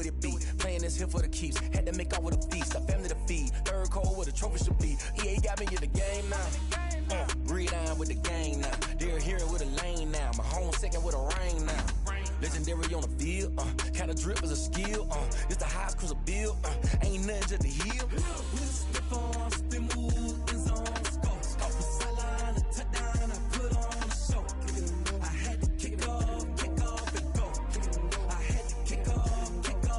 what it be. Playing this here for the keeps. Had to make off with a feast. A family to feed. Third cold where the trophy should be. EA got me in the game now. Breathe on with the game now. They're here with a lane now. My home second with a rain now. Legendary on the field. Kinda drip is a skill. It's the highest cruiser bill. Ain't nothing just to heal. Step on, spin move, in zone, score. Off the sideline, a touchdown, I put on a show. I had to kick off and go. I had to kick off and go.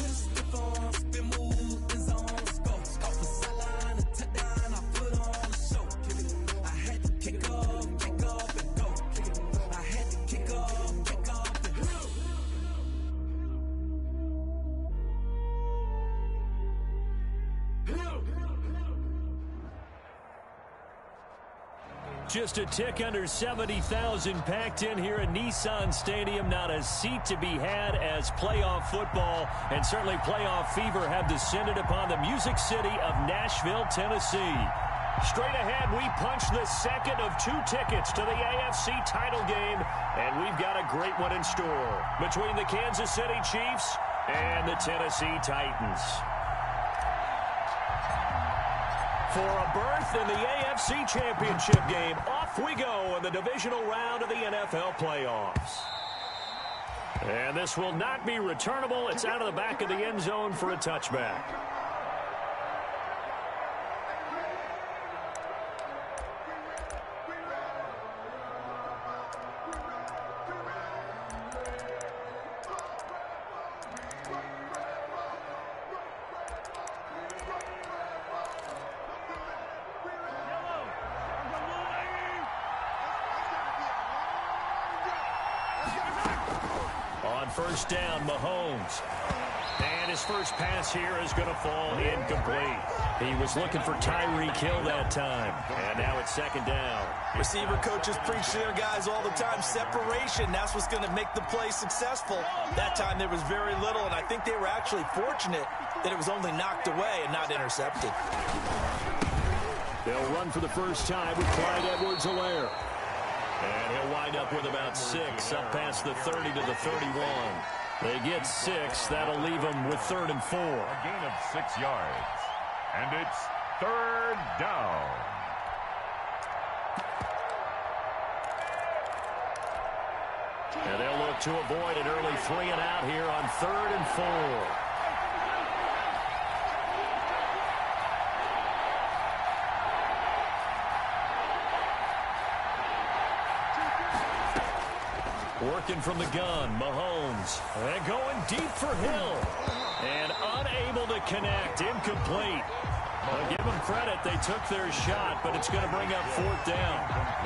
Step on, spin move, in zone, score. Off the sideline, a touchdown, I put on a show. I had to kick off and go. I had to kick off and go. Just a tick under 70,000 packed in here at Nissan Stadium. Not a seat to be had as playoff football and certainly playoff fever have descended upon the Music City of Nashville, Tennessee. Straight ahead, we punch the second of 2 tickets to the AFC title game, and we've got a great one in store between the Kansas City Chiefs and the Tennessee Titans. For a berth in the AFC Championship game, off we go in the divisional round of the NFL playoffs. And this will not be returnable. It's out of the back of the end zone for a touchback. First down, Mahomes. And his first pass here is going to fall incomplete. He was looking for Tyreek Hill that time. And now it's second down. Receiver coaches preach to their guys all the time. Separation, that's what's going to make the play successful. That time there was very little, and I think they were actually fortunate that it was only knocked away and not intercepted. They'll run for the first time with Clyde Edwards-Helaire. And he'll wind up with about 6, up past the 30 to the 31. They get 6. That'll leave them with 3rd and 4. A gain of 6 yards. And it's 3rd down. And they'll look to avoid an early 3 and out here on 3rd and 4. Working from the gun, Mahomes. And going deep for Hill. And unable to connect. Incomplete. I'll give them credit. They took their shot, but it's going to bring up 4th down.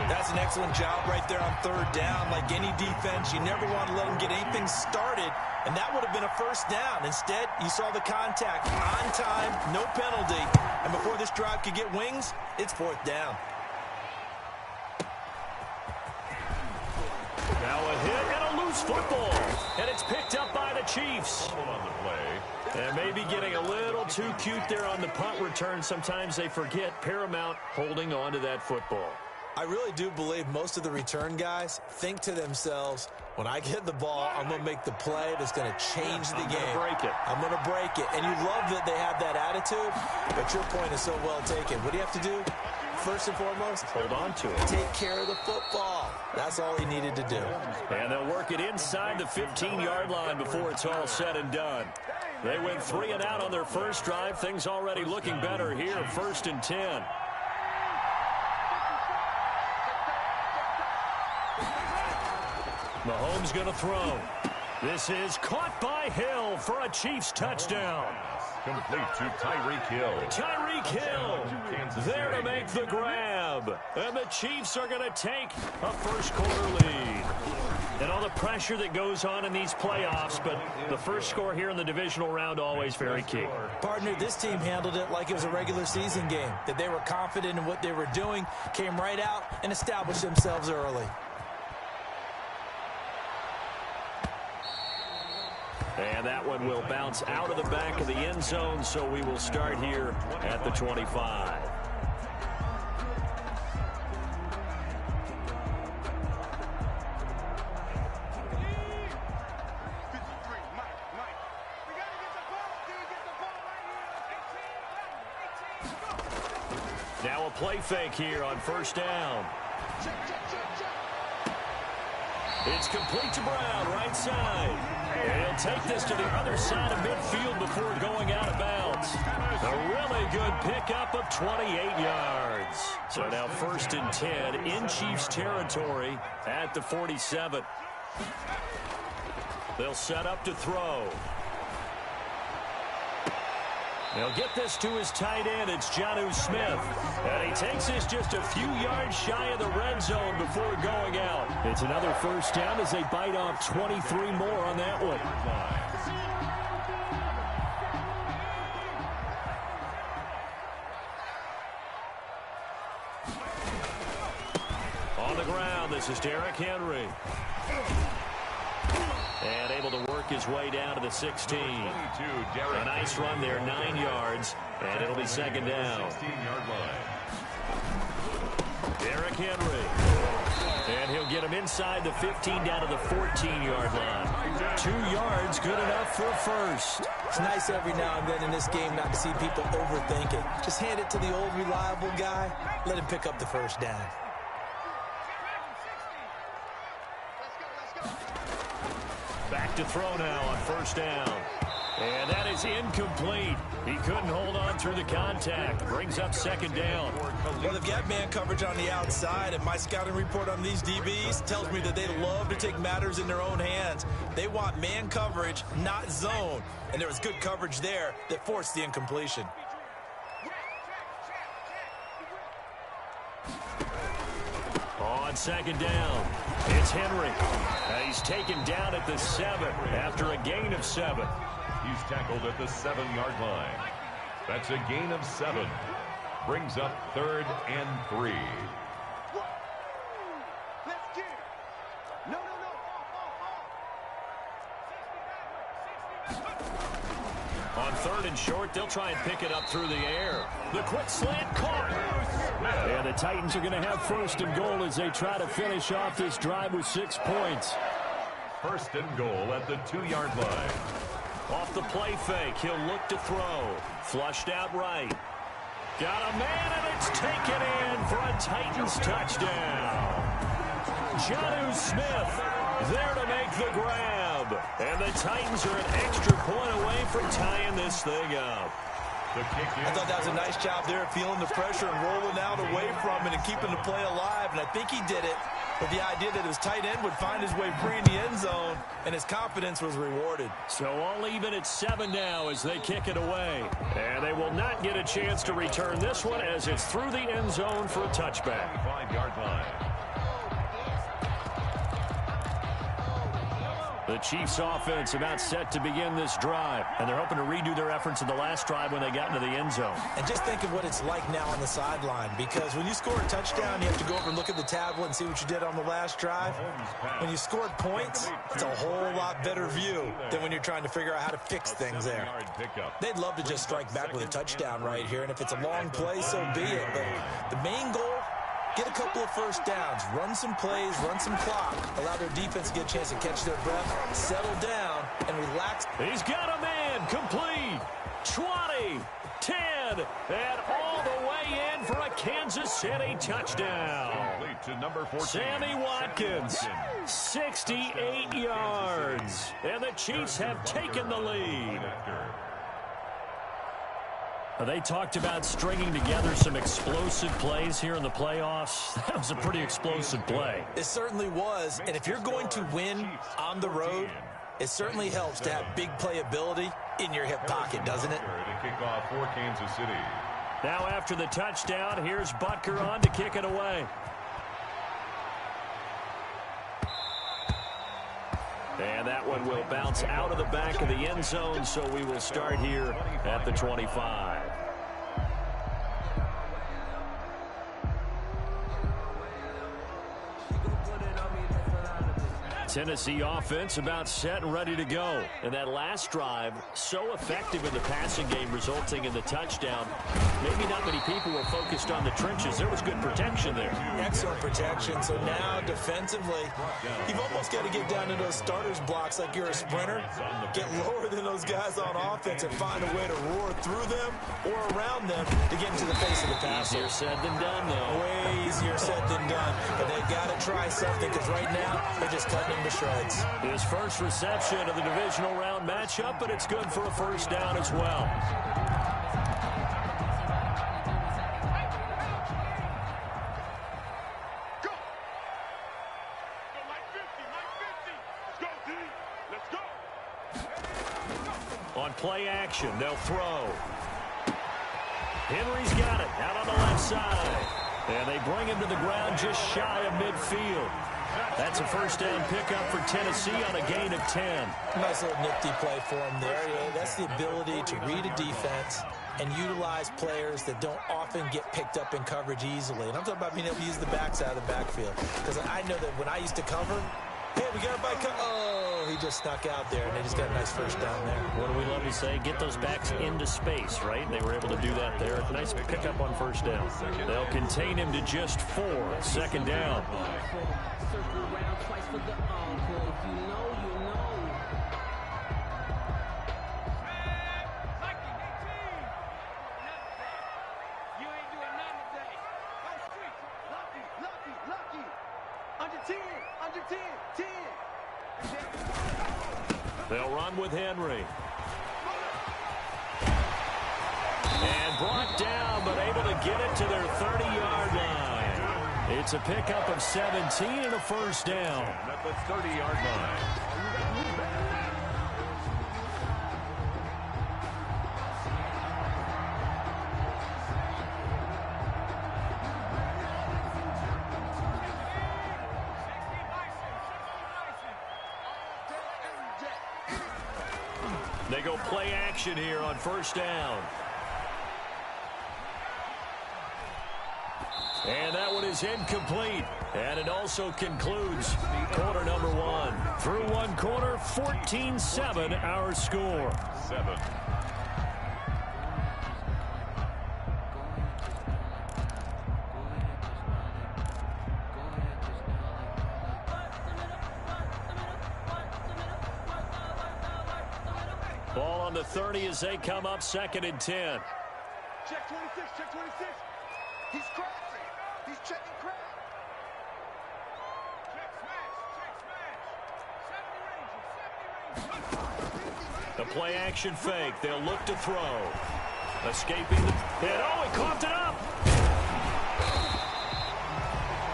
That's an excellent job right there on 3rd down. Like any defense, you never want to let them get anything started, and that would have been a 1st down. Instead, you saw the contact on time, no penalty. And before this drive could get wings, it's 4th down. Now a hit and a loose football. And it's picked up by the Chiefs. On the play. And maybe getting a little too cute there on the punt return. Sometimes they forget Paramount holding on to that football. I really do believe most of the return guys think to themselves, when I get the ball, I'm going to make the play that's going to change the game. I'm going to break it. And you love that they have that attitude, but your point is so well taken. What do you have to do? First and foremost, hold on to it. Take care of the football. That's all he needed to do. And they'll work it inside the 15-yard line before it's all said and done. They went 3 and out on their first drive. Things already looking better here. 1st and 10. Mahomes going to throw. This is caught by Hill for a Chiefs touchdown. Complete to Tyreek Hill. Tyreek Hill there to make the grab. And the Chiefs are going to take a first-quarter lead. And all the pressure that goes on in these playoffs, but the first score here in the divisional round always very key. Partner, this team handled it like it was a regular season game, that they were confident in what they were doing, came right out and established themselves early. And that one will bounce out of the back of the end zone, so we will start here at the 25. Now a play fake here on first down. It's complete to Brown, right side. And he'll take this to the other side of midfield before going out of bounds. A really good pickup of 28 yards. So now 1st and 10 in Chiefs territory at the 47. They'll set up to throw. He'll get this to his tight end. It's Jonnu Smith. And he takes this just a few yards shy of the red zone before going out. It's another first down as they bite off 23 more on that one. On the ground, this is Derrick Henry. And able to work his way down to the 16. A nice run there, 9 yards, and it'll be 2nd down. Derrick Henry. And he'll get him inside the 15 down to the 14-yard line. 2 yards, good enough for a first. It's nice every now and then in this game not to see people overthink it. Just hand it to the old reliable guy. Let him pick up the first down. Back to throw now on first down. And that is incomplete. He couldn't hold on through the contact. Brings up 2nd down. Well, they've got man coverage on the outside, and my scouting report on these DBs tells me that they love to take matters in their own hands. They want man coverage, not zone. And there was good coverage there that forced the incompletion. On 2nd down, it's Henry. He's taken down at the 7 after a gain of 7. He's tackled at the 7-yard line. That's a gain of 7. Brings up 3rd and 3. On 3rd and short, they'll try and pick it up through the air. The quick slant caught. And the Titans are going to have 1st and goal as they try to finish off this drive with 6 points. 1st and goal at the 2-yard line. Off the play fake, he'll look to throw. Flushed out right. Got a man, and it's taken in for a Titans touchdown. Jonnu Smith there to make the grab. And the Titans are an extra point away from tying this thing up. I thought that was a nice job there, feeling the pressure and rolling out away from it and keeping the play alive. And I think he did it with the idea that his tight end would find his way free in the end zone, and his confidence was rewarded. So all even at 7 now as they kick it away. And they will not get a chance to return this one as it's through the end zone for a touchback. 5-yard line. The Chiefs offense about set to begin this drive, and they're hoping to redo their efforts in the last drive when they got into the end zone. And just think of what it's like now on the sideline, because when you score a touchdown, you have to go over and look at the tablet and see what you did on the last drive. When you scored points, it's a whole lot better view than when you're trying to figure out how to fix things there. They'd love to just strike back with a touchdown right here, and if it's a long play, so be it. But the main goal, get a couple of first downs, run some plays, run some clock, allow their defense to get a chance to catch their breath, settle down, and relax. He's got a man, complete, 20, 10, and all the way in for a Kansas City touchdown. To number 14, Sammy Watkins, 68 yards, and the Chiefs have taken the lead. They talked about stringing together some explosive plays here in the playoffs. That was a pretty explosive play. It certainly was, and if you're going to win on the road, it certainly helps to have big playability in your hip pocket, doesn't it? To kick off for Kansas City. Now after the touchdown, here's Butker on to kick it away. And that one will bounce out of the back of the end zone, so we will start here at the 25. Tennessee offense about set and ready to go. And that last drive, so effective in the passing game, resulting in the touchdown. Maybe not many people were focused on the trenches. There was good protection there. Excellent protection. So now defensively, you've almost got to get down to those starters blocks like you're a sprinter. Get lower than those guys on offense and find a way to roar through them or around them to get into the face of the passer. Easier said than done, though. Way easier said than done. But they've got to try something because right now they're just cutting them to shreds. His first reception of the divisional round matchup, but it's good for a first down as well. On play action, they'll throw. Henry's got it out on the left side. And they bring him to the ground just shy of midfield. That's a first down pickup for Tennessee on a gain of 10. Nice little nifty play for him there. That's the ability to read a defense and utilize players that don't often get picked up in coverage easily. And I'm talking about being able to use the backs out of the backfield. Because I know that when I used to cover, hey, we got a bike. Oh, he just snuck out there, and they just got a nice first down there. What do we love to say? Get those backs into space, right? They were able to do that there. Nice pickup on first down. They'll contain him to just 4. Second down. Circle around twice for the encore. If you know, you know. You ain't doing nothing today. Oh, streets. Lucky. Under 10. They'll run with Henry. And brought down, but able to get it to their 30-yard line. It's a pickup of 17 and a first down. At the 30-yard line. They go play action here on first down. And that one is incomplete. And it also concludes quarter number 1. Through one quarter, 14-7 our score. 7. Ball on the 30 as they come up, 2nd and 10. Check 26. He's crashing. He's checking crack. Check smash. The play action fake. They'll look to throw. Escaping the hit. Oh, he coughed it up.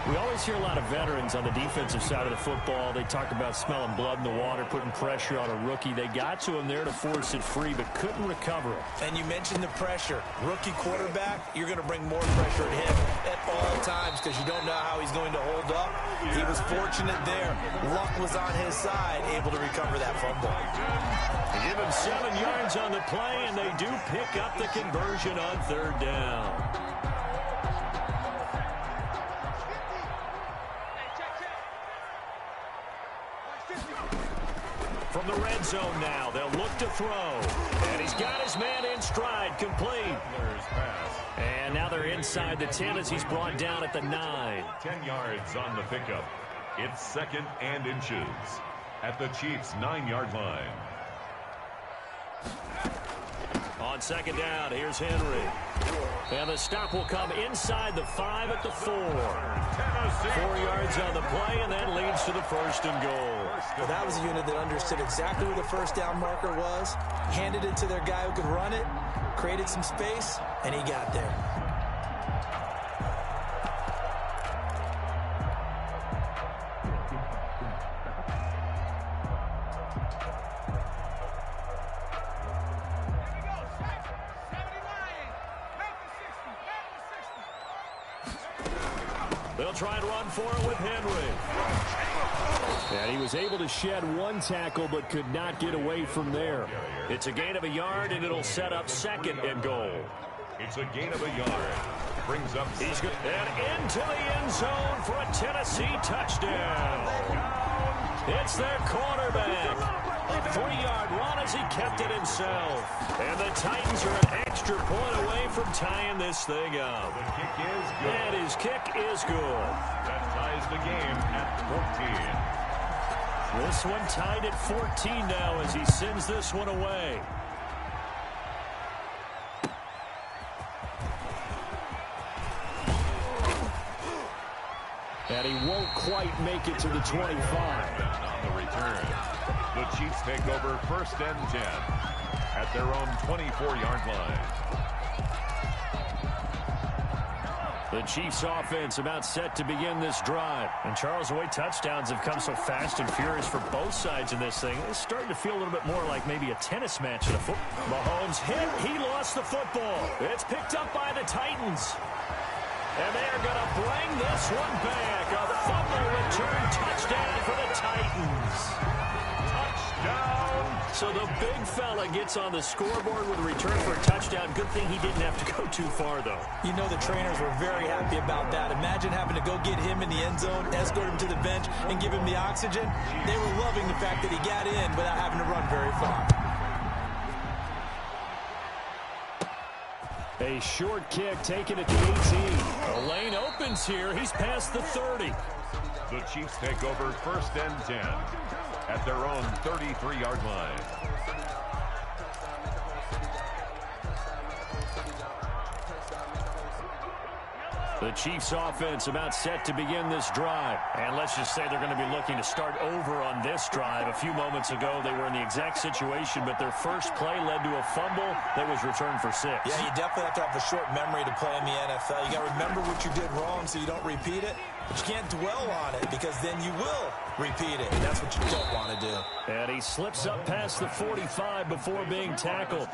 We always hear a lot of veterans on the defensive side of the football. They talk about smelling blood in the water, putting pressure on a rookie. They got to him there to force it free, but couldn't recover it. And you mentioned the pressure. Rookie quarterback, you're going to bring more pressure at him at all times because you don't know how he's going to hold up. He was fortunate there. Luck was on his side, able to recover that fumble. They give him 7 yards on the play, and they do pick up the conversion on 3rd down. From the red zone now, they'll look to throw. And he's got his man in stride, complete. And now they're inside the 10 as he's brought down at the 9. 10 yards on the pickup. It's 2nd and inches at the Chiefs' 9-yard line. On 2nd down, here's Henry. And the stop will come inside the 5 at the 4. 4 yards on the play, and that leads to the 1st and goal. Well, that was a unit that understood exactly where the first down marker was, handed it to their guy who could run it, created some space, and he got there. They'll try and run for it with Henry. And he was able to shed 1 tackle but could not get away from there. It's a gain of a yard, and it'll set up 2nd and goal. It's a gain of a yard. Brings up. He's good. And into the end zone for a Tennessee touchdown. It's their quarterback. A 3-yard run as he kept it himself. And the Titans are an extra point away from tying this thing up. The kick is good. And his kick is good. That ties the game at 14. This one tied at 14 now as he sends this one away. And he won't quite make it to the 25. On the return, the Chiefs take over 1st and 10 at their own 24-yard line. The Chiefs offense about set to begin this drive. And Charles, the way touchdowns have come so fast and furious for both sides in this thing, it's starting to feel a little bit more like maybe a tennis match in a football. Mahomes hit. He lost the football. It's picked up by the Titans. And they are going to bring this one back. A fumble return touchdown for the Titans. Touchdown. So the big fella gets on the scoreboard with a return for a touchdown. Good thing he didn't have to go too far, though. You know the trainers were very happy about that. Imagine having to go get him in the end zone, escort him to the bench, and give him the oxygen. They were loving the fact that he got in without having to run very far. A short kick taken at the 18. The lane opens here. He's past the 30. The Chiefs take over 1st and 10 at their own 33-yard line. The Chiefs offense about set to begin this drive. And let's just say they're going to be looking to start over on this drive. A few moments ago, they were in the exact situation, but their first play led to a fumble that was returned for 6. Yeah, you definitely have to have a short memory to play in the NFL. You got to remember what you did wrong so you don't repeat it. But you can't dwell on it because then you will repeat it. And that's what you don't want to do. And he slips up past the 45 before being tackled.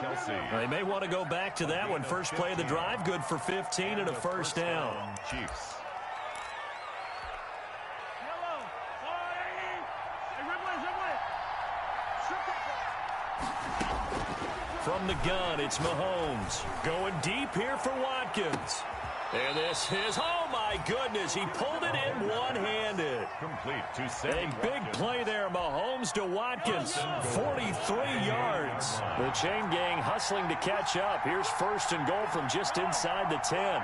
They may want to go back to that one. First play of the drive, good for 15 and a first down. Chiefs. From the gun, it's Mahomes. Going deep here for Watkins. And this is, oh my goodness, he pulled it in one-handed. Complete to A big play there, Mahomes to Watkins, 43 yards. The chain gang hustling to catch up. Here's 1st and goal from just inside the 10.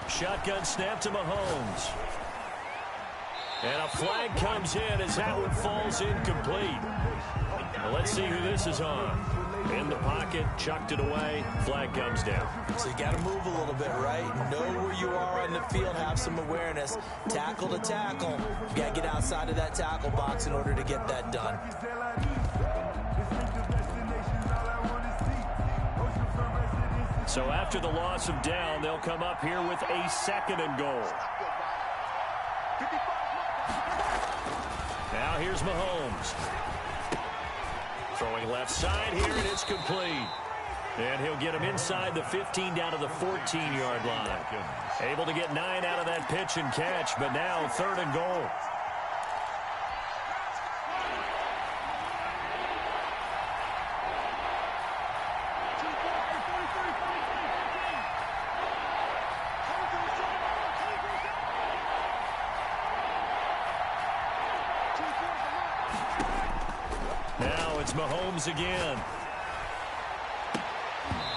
Shotgun snap to Mahomes. And a flag comes in as that one falls incomplete. Well, let's see who this is on. In the pocket, chucked it away, flag comes down. So you got to move a little bit, right? Know where you are on the field, have some awareness. Tackle to tackle. You got to get outside of that tackle box in order to get that done. So after the loss of down, they'll come up here with a 2nd and goal. Now here's Mahomes. Throwing left side here, and it's complete. And he'll get him inside the 15 down to the 14-yard line. Able to get 9 out of that pitch and catch, but now 3rd and goal. Now it's Mahomes again.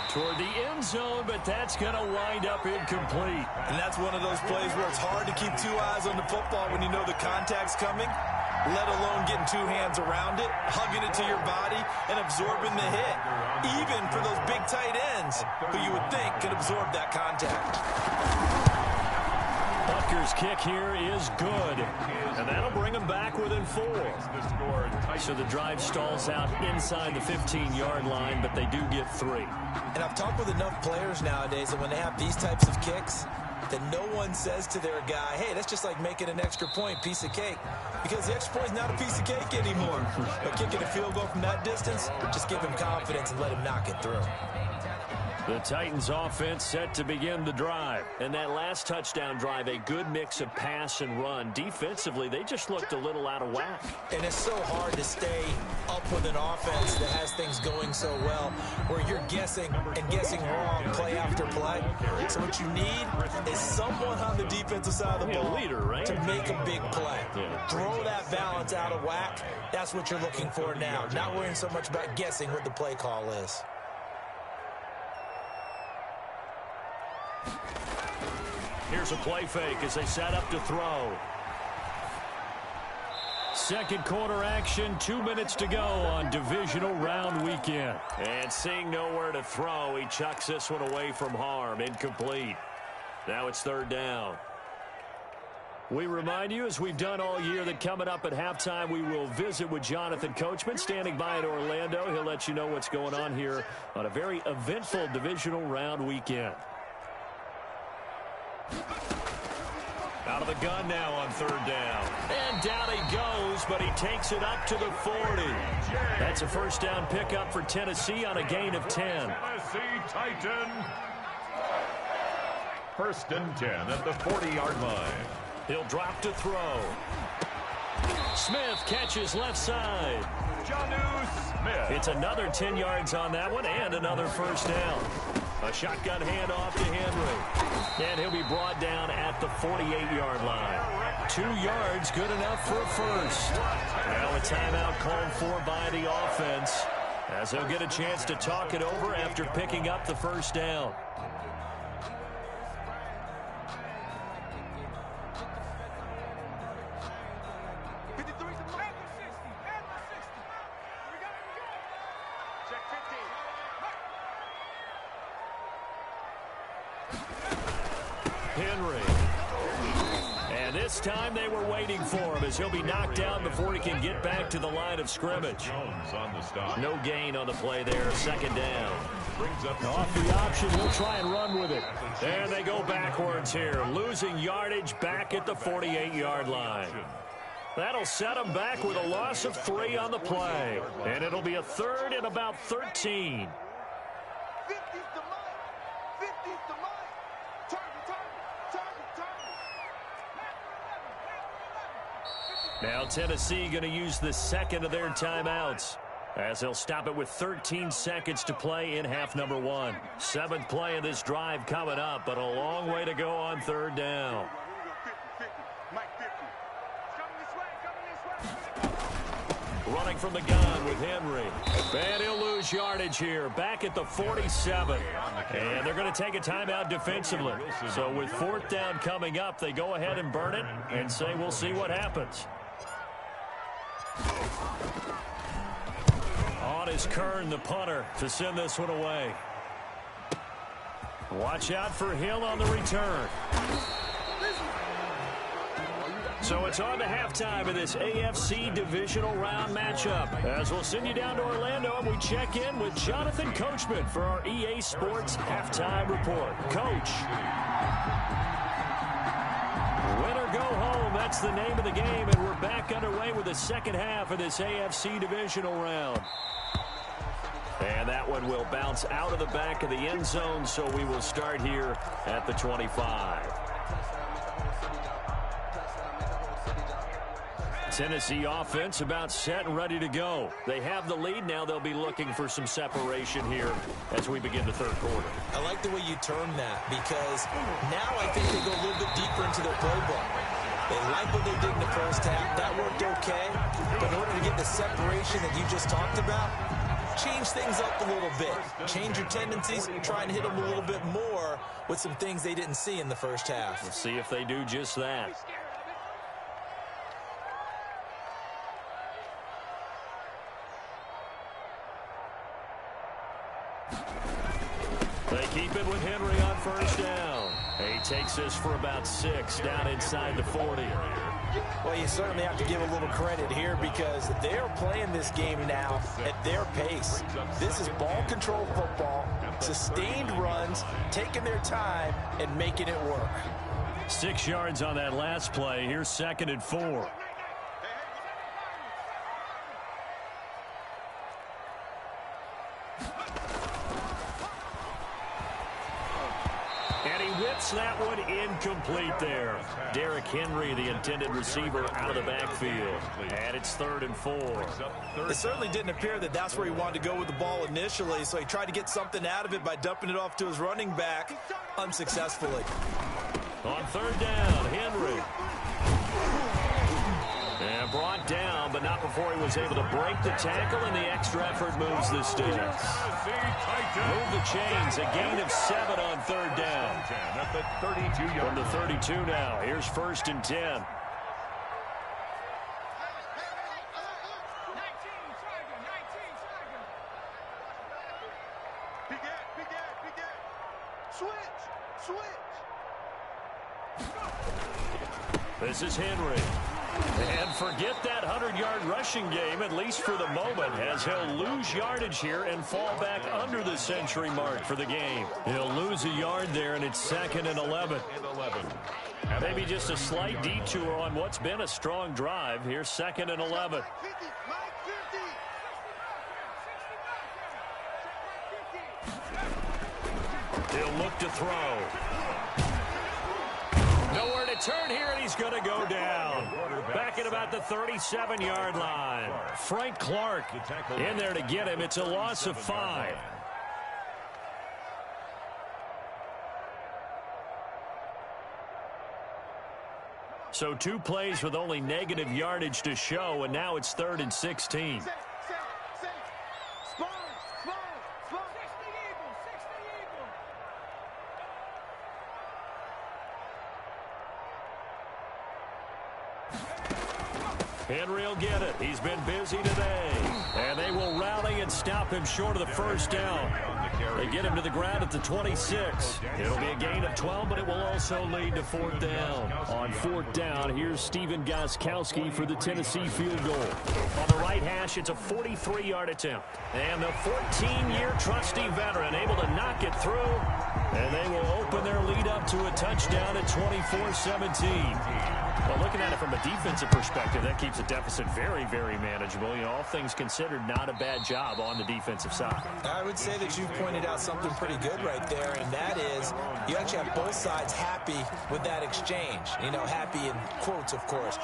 Toward the end zone, but that's going to wind up incomplete. And that's one of those plays where it's hard to keep 2 eyes on the football when you know the contact's coming, let alone getting 2 hands around it, hugging it to your body, and absorbing the hit. Even for those big tight ends who you would think could absorb that contact. Butker's kick here is good, and that'll bring them back within 4. So the drive stalls out inside the 15-yard line, but they do get 3. And I've talked with enough players nowadays that when they have these types of kicks, that no one says to their guy, hey, that's just like making an extra point, piece of cake. Because the extra point is not a piece of cake anymore. But kicking a field goal from that distance, just give him confidence and let him knock it through. The Titans offense set to begin the drive. And that last touchdown drive, a good mix of pass and run. Defensively, they just looked a little out of whack. And it's so hard to stay up with an offense that has things going so well, where you're guessing and guessing wrong play after play. So what you need is someone on the defensive side of the ball leader, right? to make a big play. Throw that balance out of whack. That's what you're looking for now. Not worrying so much about guessing what the play call is. Here's a play fake as they set up to throw. Second quarter action, 2 minutes to go on divisional round weekend. And seeing nowhere to throw, he chucks this one away from harm. Incomplete. Now it's third down. We remind you, as we've done all year, that coming up at halftime, we will visit with Jonathan Coachman, standing by in Orlando. He'll let you know what's going on here on a very eventful divisional round weekend. Out of the gun now on third down. And down he goes, but he takes it up to the 40. That's a first down pickup for Tennessee on a gain of 10. Tennessee Titan. First and 10 at the 40-yard line. He'll drop to throw. Smith catches left side. Jonnu Smith. It's another 10 yards on that one and another first down. A shotgun handoff to Henry. And he'll be brought down at the 48-yard line. 2 yards, good enough for a first. Now a timeout called for by the offense, as they'll get a chance to talk it over after picking up the first down. Henry. And this time they were waiting for him, as he'll be knocked down before he can get back to the line of scrimmage. Jones on the stop. No gain on the play there. Second down. Brings up Off the option, he'll try and run with it. And they go backwards here, losing yardage back at the 48-yard line. That'll set them back with a loss of 3 on the play. And it'll be a third and about 13. 50's the line. 50's the line. Now Tennessee going to use the second of their timeouts, as they'll stop it with 13 seconds to play in half number 1. 7th play of this drive coming up, but a long way to go on third down. Running from the gun with Henry. And he'll lose yardage here, back at the 47. And they're going to take a timeout defensively. So with fourth down coming up, they go ahead and burn it and say we'll see what happens. On is Kern, the punter, to send this one away. Watch out for Hill on the return. So it's on to halftime of this AFC Divisional Round matchup, as we'll send you down to Orlando and we check in with Jonathan Coachman for our EA Sports Halftime Report. Coach. Win or go home, that's the name of the game, and we're back underway with the second half of this AFC Divisional Round. And that one will bounce out of the back of the end zone, so we will start here at the 25. Tennessee offense about set and ready to go. They have the lead. Now they'll be looking for some separation here as we begin the third quarter. I like the way you term that, because now I think they go a little bit deeper into their playbook. They like what they did in the first half. That worked okay. But in order to get the separation that you just talked about, change things up a little bit. Change your tendencies. Try and hit them a little bit more with some things they didn't see in the first half. Let's see if they do just that. They keep it with Henry on first down. He takes this for about 6 down inside the 40. Well, you certainly have to give a little credit here, because they're playing this game now at their pace. This is ball control football, sustained runs, taking their time and making it work. 6 yards on that last play. Here's 2nd and 4. whips that one incomplete there. Derrick Henry, the intended receiver, out of the backfield. And it's 3rd and 4. It certainly didn't appear that that's where he wanted to go with the ball initially, so he tried to get something out of it by dumping it off to his running back unsuccessfully. On 3rd down, Henry. And brought down, but not before he was able to break the tackle, and the extra effort moves the sticks. Move the chains, a gain of 7 on 3rd down. From the 32 now, here's 1st and 10. This is Henry. And forget that 100-yard rushing game, at least for the moment, as he'll lose yardage here and fall back under the century mark for the game. He'll lose a yard there, and it's 2nd and 11. Maybe just a slight detour on what's been a strong drive. Here's 2nd and 11. He'll look to throw. Nowhere to turn here, and he's going to go down. Back at about the 37-yard line. Frank Clark in there to get him. It's a loss of 5. So 2 plays with only negative yardage to show, and now it's 3rd and 16. Henry will get it. He's been busy today. And they will rally and stop him short of the 1st down. They get him to the ground at the 26. It'll be a gain of 12, but it will also lead to 4th down. On 4th down, here's Stephen Gostkowski for the Tennessee field goal. On the right hash, it's a 43-yard attempt. And the 14-year trusty veteran able to knock it through. And they will open their lead up to a touchdown at 24-17. Well, looking at it from a defensive perspective, that keeps the deficit very, very manageable. You know, all things considered, not a bad job on the defensive side. I would say that you've pointed out something pretty good right there, and that is you actually have both sides happy with that exchange. You know, happy in quotes, of course.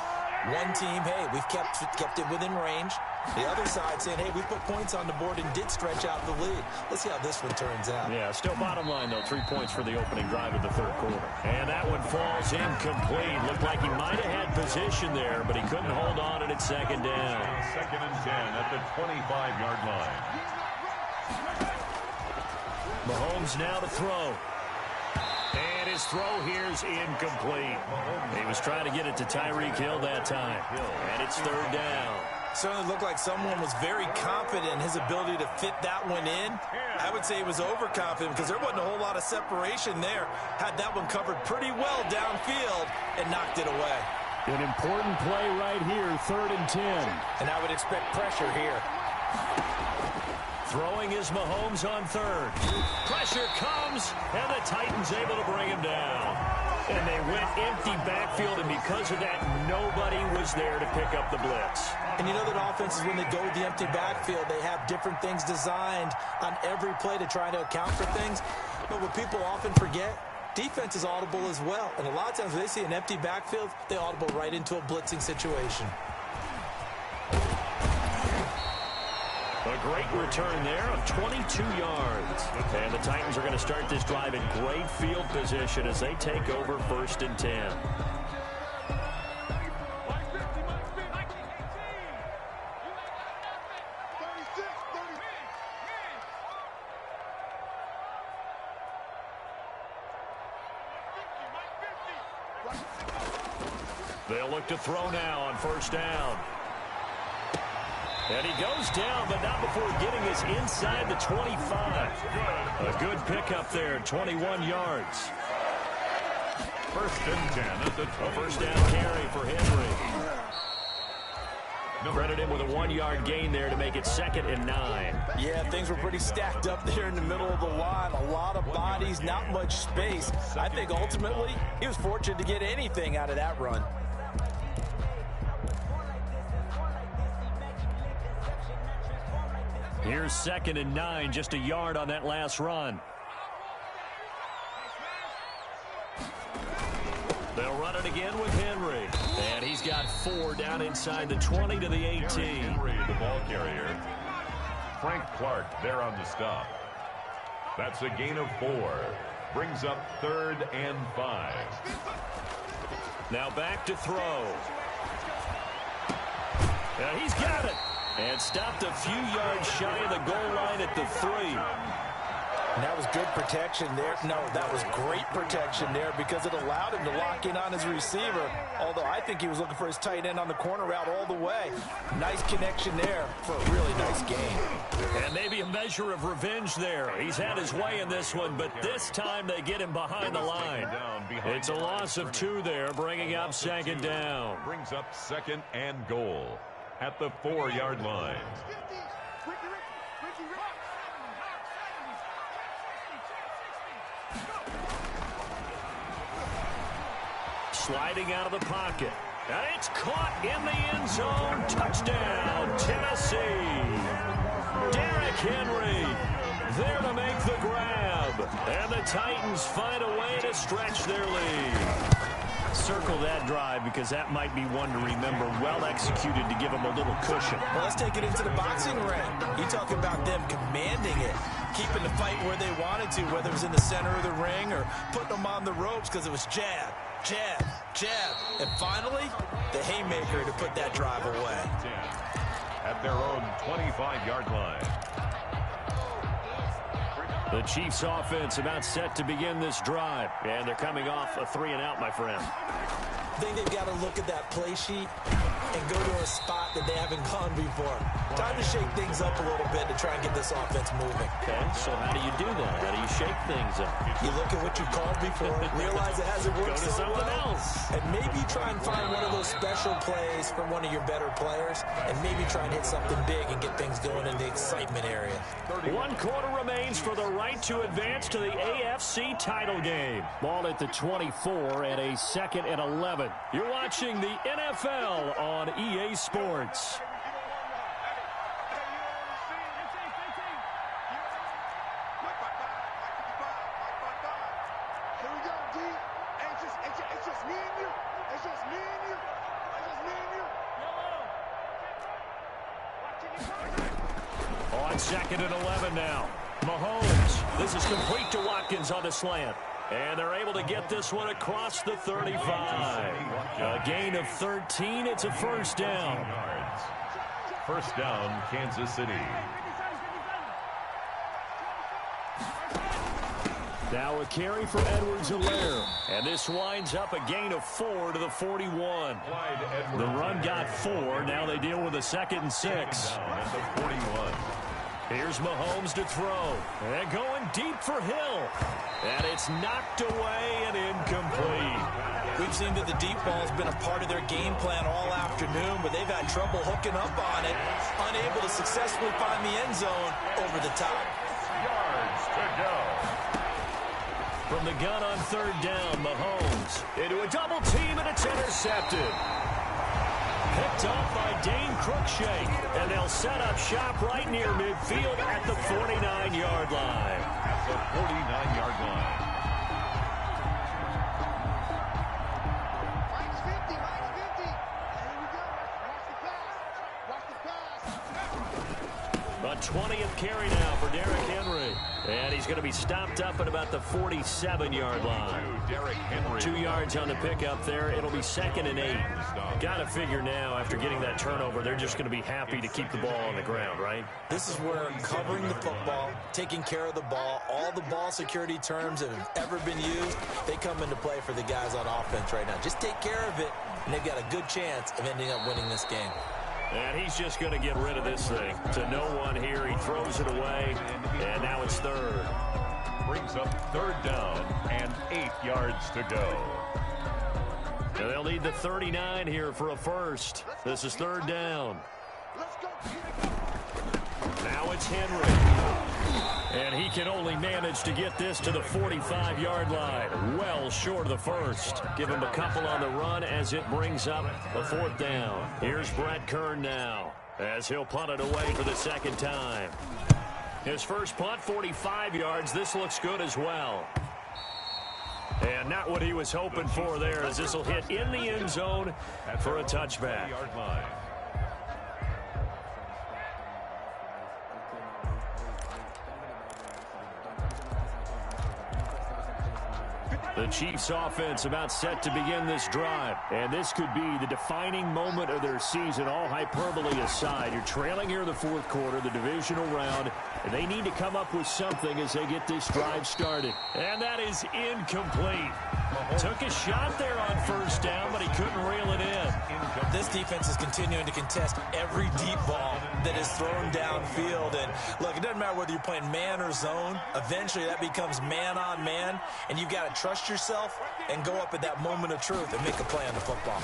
One team, hey, we've kept it within range. The other side saying, hey, we put points on the board and did stretch out the lead. Let's see how this one turns out. Yeah, still bottom line, though, 3 points for the opening drive of the 3rd quarter. And that one falls incomplete. Looked like he might have had position there, but he couldn't hold on, and it's 2nd down. 2nd and 10 at the 25-yard line. Mahomes now to throw. And his throw here's incomplete. He was trying to get it to Tyreek Hill that time. And it's 3rd down. Certainly looked like someone was very confident in his ability to fit that one in. I would say he was overconfident because there wasn't a whole lot of separation there. Had that one covered pretty well downfield and knocked it away. An important play right here, 3rd and 10. And I would expect pressure here. Throwing is Mahomes on 3rd. Pressure comes, and the Titans able to bring him down. And they went empty backfield, and because of that, nobody was there to pick up the blitz. And you know that offenses, when they go with the empty backfield, they have different things designed on every play to try to account for things. But what people often forget, defense is audible as well. And a lot of times when they see an empty backfield, they audible right into a blitzing situation. A great return there of 22 yards. And the Titans are going to start this drive in great field position as they take over 1st and 10. They'll look to throw now on 1st down. And he goes down, but not before getting us inside the 25. A good pickup there, 21 yards. 1st and 10 at the 20. 1st down carry for Henry. Credit him with a 1-yard gain there to make it 2nd and 9. Yeah, things were pretty stacked up there in the middle of the line. A lot of bodies, not much space. I think ultimately he was fortunate to get anything out of that run. Here's 2nd and 9, just a yard on that last run. They'll run it again with Henry. And he's got 4 down inside the 20 to the 18. Henry, the ball carrier. Frank Clark there on the stop. That's a gain of 4. Brings up 3rd and 5. Now back to throw. And he's got it. And stopped a few yards shy of the goal line at the 3. And that was good protection there. No, that was great protection there because it allowed him to lock in on his receiver. Although I think he was looking for his tight end on the corner route all the way. Nice connection there for a really nice game. And maybe a measure of revenge there. He's had his way in this one, but this time they get him behind the line. It's a loss of 2 there, bringing up 2nd down. Brings up 2nd and goal at the 4-yard line. Sliding out of the pocket. And it's caught in the end zone. Touchdown, Tennessee. Derrick Henry there to make the grab. And the Titans find a way to stretch their lead. Circle that drive because that might be one to remember. Well executed to give them a little cushion. Well, let's take it into the boxing ring. You talk about them commanding it, keeping the fight where they wanted to, whether it was in the center of the ring or putting them on the ropes because it was jab, jab, jab. And finally, the haymaker to put that drive away. At their own 25-yard line. The Chiefs offense about set to begin this drive. And they're coming off a 3-and-out, my friend. I think they've got to look at that play sheet and go to a spot that they haven't gone before. Time to shake things up a little bit to try and get this offense moving. Okay, so how do you do that? How do you shake things up? You look at what you called before, realize it hasn't worked so well, else. and maybe try and find one of those special plays from one of your better players, and maybe try and hit something big and get things going in the excitement area. 1 quarter remains for the right to advance to the AFC title game. Ball at the 24 and a 2nd and 11. You're watching the NFL on EA Sports. On 2nd and 11 now. Mahomes. This is complete to Watkins on the slant. And they're able to get this one across the 35. A gain of 13. It's a 1st down. 1st down, Kansas City. Now a carry for Edwards-Helaire. And this winds up a gain of 4 to the 41. The run got 4. Now they deal with a 2nd and 6. At the 41. Here's Mahomes to throw. And going deep for Hill. And it's knocked away and incomplete. We've seen that the deep ball has been a part of their game plan all afternoon, but they've had trouble hooking up on it, unable to successfully find the end zone over the top. Yards to go. From the gun on 3rd down, Mahomes into a double team, and it's intercepted. Picked off by Dane Cruikshank, and they'll set up shop right near midfield at the 49-yard line. At the 49-yard line. Mike's 50, Mike's 50. Here we go. Watch the pass. A 20th carry now for Derrick Henry. And he's going to be stopped up at about the 47-yard line. Derrick Henry. 2 yards on the pickup there. It'll be 2nd and 8. Got to figure now, after getting that turnover, they're just going to be happy to keep the ball on the ground, right? This is where covering the football, taking care of the ball, all the ball security terms that have ever been used, they come into play for the guys on offense right now. Just take care of it, and they've got a good chance of ending up winning this game. And he's just going to get rid of this thing. To no one here. He throws it away, and now it's 3rd. Brings up 3rd down and 8 yards to go. And they'll need the 39 here for a 1st. This is 3rd down. Now it's Henry. And he can only manage to get this to the 45-yard line. Well short of the 1st. Give him a couple on the run as it brings up a 4th down. Here's Brett Kern now as he'll punt it away for the 2nd time. His first punt, 45 yards. This looks good as well. And not what he was hoping for there, as this will hit in the end zone for a touchback. The Chiefs offense about set to begin this drive. And this could be the defining moment of their season, all hyperbole aside. You're trailing here in the fourth quarter, the divisional round, and they need to come up with something as they get this drive started. And that is incomplete. Took a shot there on first down, but he couldn't reel it in. This defense is continuing to contest every deep ball that is thrown downfield. And look, it doesn't matter whether you're playing man or zone. Eventually that becomes man on man, and you've got to trust yourself and go up at that moment of truth and make a play on the football.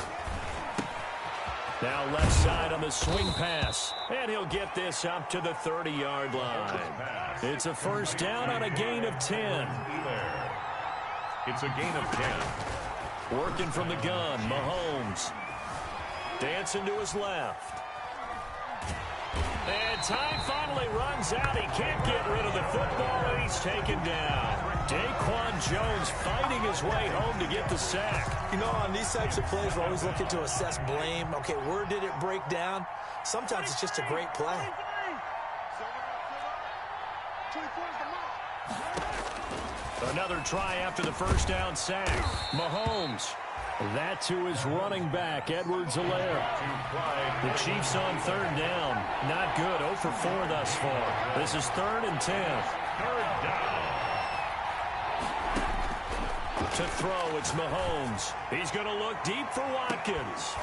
Now left side on the swing pass, and he'll get this up to the 30-yard line. It's a first down on a gain of 10. It's a gain of 10. Working from the gun, Mahomes. Dancing to his left. And time finally runs out. He can't get rid of the football, and he's taken down. Daquan Jones fighting his way home to get the sack. You know, on these types of plays, we're always looking to assess blame. Okay, where did it break down? Sometimes it's just a great play. Another try after the first down sack. Mahomes. That to his running back, Edwards-Helaire. The Chiefs on third down. Not good. 0 for 4 thus far. This is 3rd and 10. Third down. To throw, it's Mahomes. He's going to look deep for Watkins.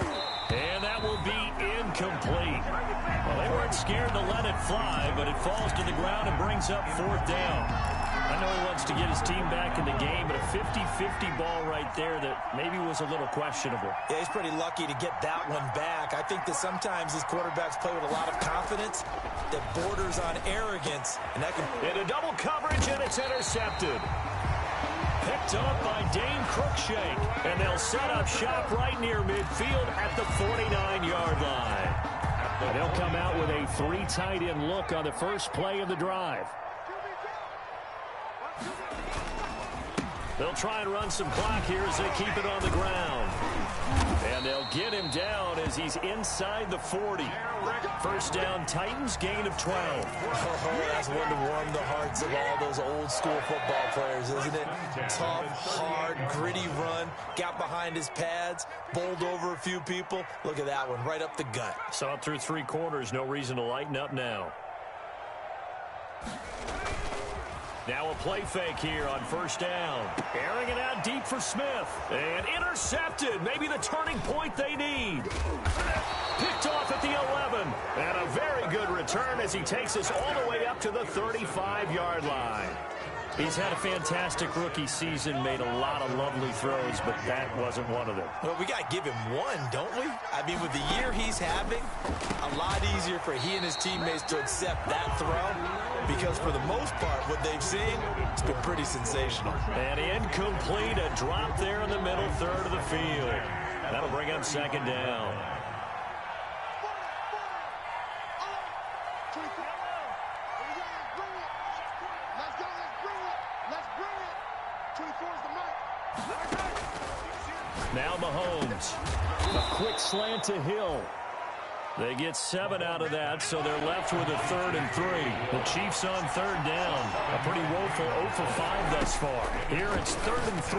And that will be incomplete. Well, they weren't scared to let it fly, but it falls to the ground and brings up 4th down. I know he wants to get his team back in the game, but a 50-50 ball right there that maybe was a little questionable. Yeah, he's pretty lucky to get that one back. I think that sometimes these quarterbacks play with a lot of confidence that borders on arrogance. And that can... Into double coverage, and it's intercepted. Picked up by Dane Cruikshank, and they'll set up shop right near midfield at the 49-yard line. And they'll come out with a 3 tight end look on the first play of the drive. They'll try and run some clock here as they keep it on the ground. And they'll get him down as he's inside the 40. First down, Titans, gain of 12. Oh, that's one to warm the hearts of all those old school football players, isn't it? Tough, hard, gritty run. Got behind his pads, bowled over a few people. Look at that one, right up the gut. Saw it through 3 quarters. No reason to lighten up now. Now a play fake here on first down. Airing it out deep for Smith. And intercepted. Maybe the turning point they need. Picked off at the 11. And a very good return as he takes us all the way up to the 35-yard line. He's had a fantastic rookie season, made a lot of lovely throws, but that wasn't one of them. Well, we got to give him one, don't we? I mean, with the year he's having, a lot easier for he and his teammates to accept that throw, because for the most part, what they've seen, it's been pretty sensational. And incomplete, a drop there in the middle third of the field. That'll bring up second down. Now Mahomes. A quick slant to Hill. They get 7 out of that, so they're left with a 3rd and 3. The Chiefs on third down. A pretty woeful 0 for 5 thus far. Here it's 3rd and 3.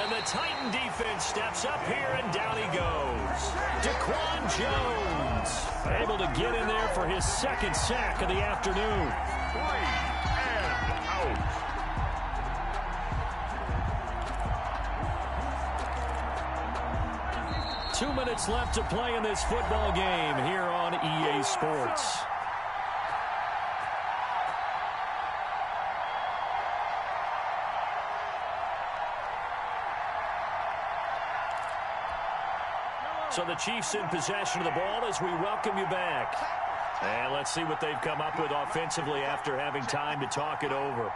And the Titan defense steps up here, and down he goes. Daquan Jones able to get in there for his 2nd sack of the afternoon. 3 and out. 2 minutes left to play in this football game here on EA Sports. So the Chiefs in possession of the ball as we welcome you back. And let's see what they've come up with offensively after having time to talk it over.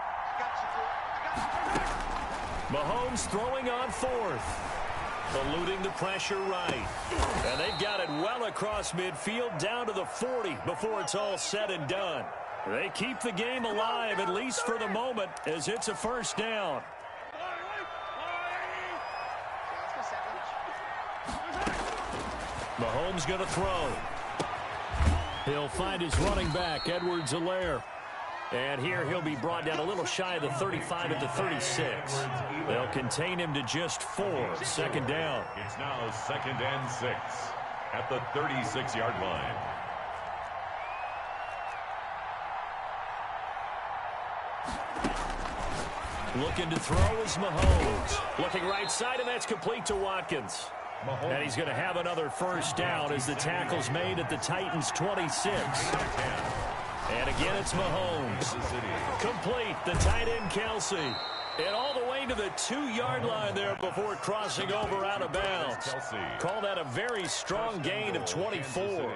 Mahomes throwing on 4th. Eluding the pressure right. And they've got it well across midfield down to the 40 before it's all said and done. They keep the game alive, at least for the moment, as it's a first down. Mahomes going to throw. He'll find his running back, Edwards-Helaire. And here he'll be brought down a little shy of the 35 at the 36. They'll contain him to just 4. Second down. It's now 2nd and 6 at the 36-yard line. Looking to throw is Mahomes. Looking right side, and that's complete to Watkins. And he's going to have another first down as the tackle's made at the Titans' 26. And again, it's Mahomes. Complete, the tight end, Kelsey. And all the way to the 2-yard line there before crossing over out of bounds. Call that a very strong gain of 24.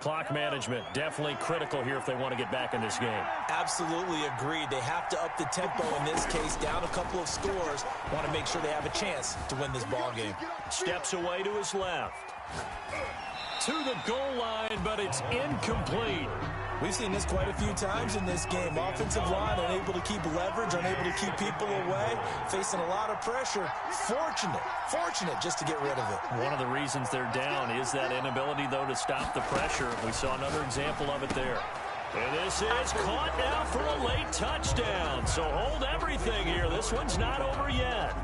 Clock management, definitely critical here if they want to get back in this game. Absolutely agreed. They have to up the tempo in this case, down a couple of scores. Want to make sure they have a chance to win this ball game. Steps away to his left. To the goal line, but it's incomplete. We've seen this quite a few times in this game. Offensive line unable to keep leverage, unable to keep people away, facing a lot of pressure. Fortunate just to get rid of it. One of the reasons they're down is that inability, though, to stop the pressure. We saw another example of it there. And this is caught now for a late touchdown. So hold everything here. This one's not over yet.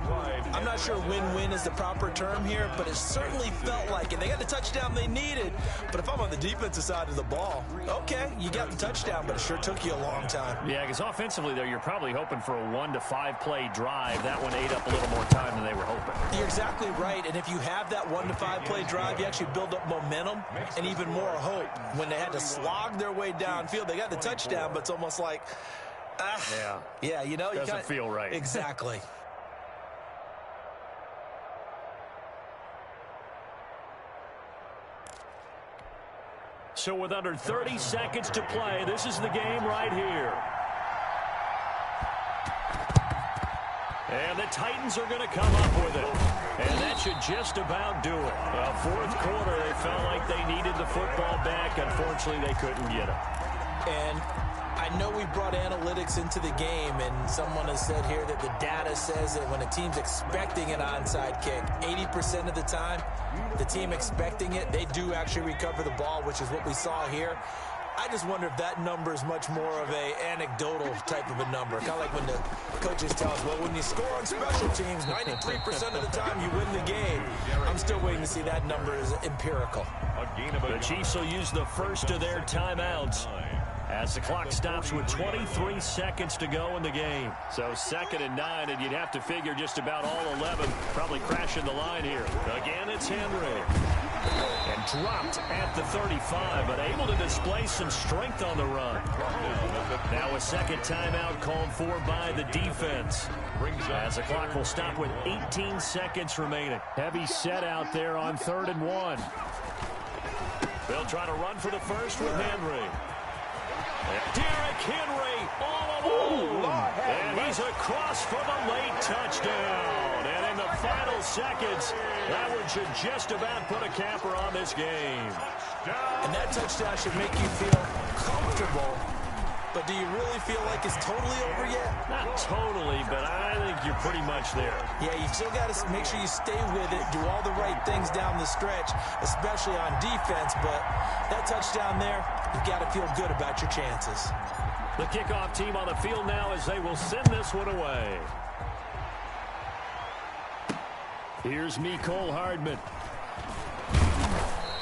I'm not sure win-win is the proper term here, but it certainly felt like it. They got the touchdown they needed, but if I'm on the defensive side of the ball, okay, you got the touchdown, but it sure took you a long time. Yeah, because offensively, though, you're probably hoping for a 1 to 5 play drive. That one ate up a little more time than they were hoping. You're exactly right, and if you have that 1 to 5 play drive, you actually build up momentum and even more hope. When they had to slog their way downfield, they got the touchdown, but it's almost like, yeah, you know, doesn't feel right. Exactly. So with under 30 seconds to play, this is the game right here. And the Titans are going to come up with it. And that should just about do it. Fourth quarter, they felt like they needed the football back. Unfortunately, they couldn't get it. And I know we brought analytics into the game, and someone has said here that the data says that when a team's expecting an onside kick, 80% of the time, the team expecting it, they do actually recover the ball, which is what we saw here. I just wonder if that number is much more of a anecdotal type of a number. Kind of like when the coaches tell us, well, when you score on special teams, 93% of the time you win the game. I'm still waiting to see that number is empirical. The Chiefs will use the first of their timeouts as the clock stops with 23 seconds to go in the game. So 2nd and 9, and you'd have to figure just about all 11 probably crashing the line here. Again, it's Henry. And dropped at the 35, but able to display some strength on the run. Now a second timeout called for by the defense. As the clock will stop with 18 seconds remaining. Heavy set out there on 3rd and 1. They'll try to run for the first with Henry. Derrick Henry all alone. And he's across for the late touchdown. And in the final seconds, that one should just about put a capper on this game. And that touchdown should make you feel comfortable. But do you really feel like it's totally over yet? Not totally, but I think you're pretty much there. Yeah, you still got to make sure you stay with it, do all the right things down the stretch, especially on defense. But that touchdown there, you've got to feel good about your chances. The kickoff team on the field now as they will send this one away. Here's Mecole Hardman.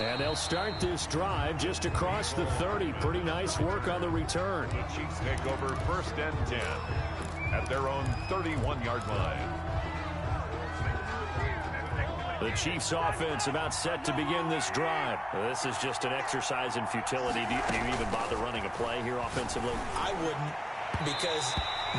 And they'll start this drive just across the 30. Pretty nice work on the return. The Chiefs take over 1st and 10 at their own 31-yard line. The Chiefs offense about set to begin this drive. This is just an exercise in futility. Do you even bother running a play here offensively? I wouldn't, because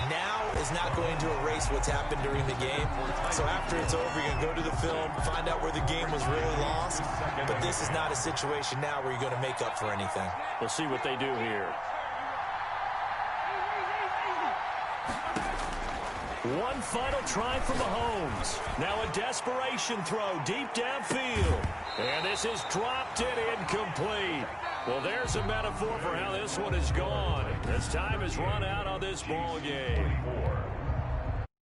now is not going to erase what's happened during the game. So after it's over, you're going to go to the film, find out where the game was really lost. But this is not a situation now where you're going to make up for anything. We'll see what they do here. One final try for Mahomes. Now a desperation throw deep downfield. And this is dropped it incomplete. Well, there's a metaphor for how this one is gone. As time has run out on this ball game.